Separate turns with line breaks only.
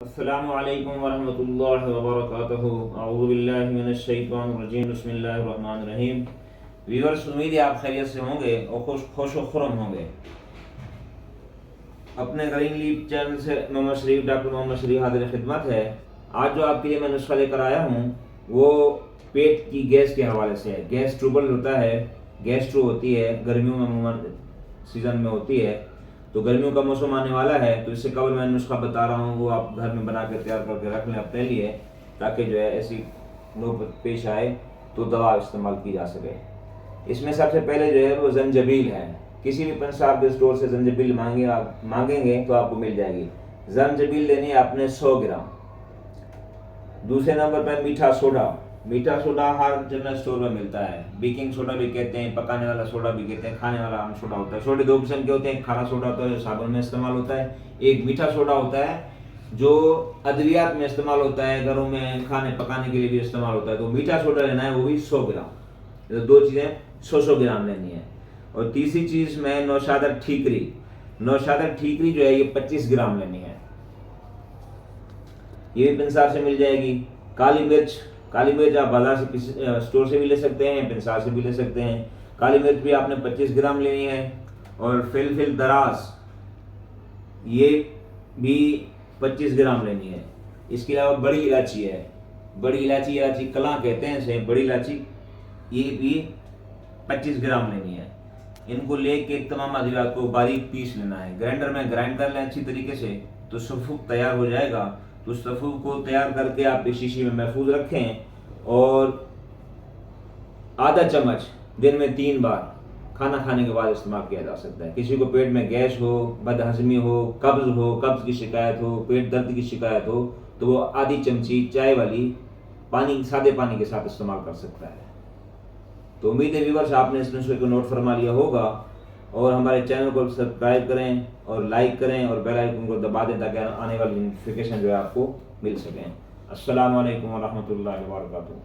अस्सलामु अलैकुम वरहमतुल्लाहि वबरकातुहू। अऊज़ु बिल्लाहि मिनश शैतानिर रजीम। बिस्मिल्लाहिर रहमानिर रहीम। व्यूअर्स, उम्मीद है आप खैरियत से होंगे और खुश व खुर्रम होंगे। अपने ग्रीन लीफ चैनल से डॉक्टर मोहम्मद शरीफ हाजिर खिदमत है। आज जो आपके लिए मैं नुस्खा लेकर आया हूँ वो पेट की गैस के हवाले से है। गैस ट्रबल होता है, गैस्ट्रो होती है, गर्मियों में अमूमन सीज़न में होती है। तो गर्मियों का मौसम आने वाला है, तो इससे कबल मैं नुस्खा बता रहा हूँ वो आप घर में बना के तैयार करके रख लें अपने लिए, ताकि जो है ऐसी नौबत पेश आए तो दवा इस्तेमाल की जा सके। इसमें सबसे पहले जो है वो जंजबील है। किसी भी पंसार के स्टोर से जंजबील मांगेंगे तो आपको मिल जाएगी। जंजबील लेनी है आपने 100 ग्राम। दूसरे नंबर पर मीठा सोडा। मीठा सोडा हर जनरल स्टोर में मिलता है। बेकिंग सोडा भी कहते हैं, पकाने वाला सोडा भी कहते हैं, खाने वाला आम सोडा होता है। सोडे दो किस्म के होते हैं, खारा सोडा होता है जो साबुन में इस्तेमाल होता है, एक मीठा सोडा होता है जो अद्वियात में इस्तेमाल होता है, घरों में खाने पकाने के लिए भी इस्तेमाल होता है। तो मीठा सोडा लेना है, वो भी 100 ग्राम। तो दो चीज़ें 100 ग्राम लेनी है। और तीसरी चीज़ में नौशादर ठीकरी। नौशादर ठीकरी जो है ये 25 ग्राम लेनी है, ये भी पिंसार से मिल जाएगी। काली मिर्च आप बाजार से किसी स्टोर से भी ले सकते हैं, पिंसार से भी ले सकते हैं। काली मिर्च भी आपने 25 ग्राम लेनी है। और फिल दराज ये भी 25 ग्राम लेनी है। इसके अलावा बड़ी इलायची है, बड़ी इलायची कलां कहते हैं इसे, बड़ी इलायची, ये भी 25 ग्राम लेनी है। इनको लेके तमाम अद्वियात को बारीक पीस लेना है। ग्राइंडर में ग्राइंड कर लें अच्छी तरीके से, तो सफ़ूक तैयार हो जाएगा। तो सफ़ूक को तैयार करके आप इस शीशी में महफूज रखें और आधा चम्मच दिन में 3 बार खाना खाने के बाद इस्तेमाल किया जा सकता है। किसी को पेट में गैस हो, बदहजमी हो, कब्ज़ की शिकायत हो, पेट दर्द की शिकायत हो, तो वो आधी चमची चाय वाली सादे पानी के साथ इस्तेमाल कर सकता है। तो उम्मीद है व्यूअर्स आपने इस नुस्खे को नोट फरमा लिया होगा। और हमारे चैनल को सब्सक्राइब करें और लाइक करें और बेल आइकन को दबा दें ताकि आने वाली नोटिफिकेशन जो है आपको मिल सकें। अस्सलामु अलैकुम व रहमतुल्लाहि व बरकातुहू।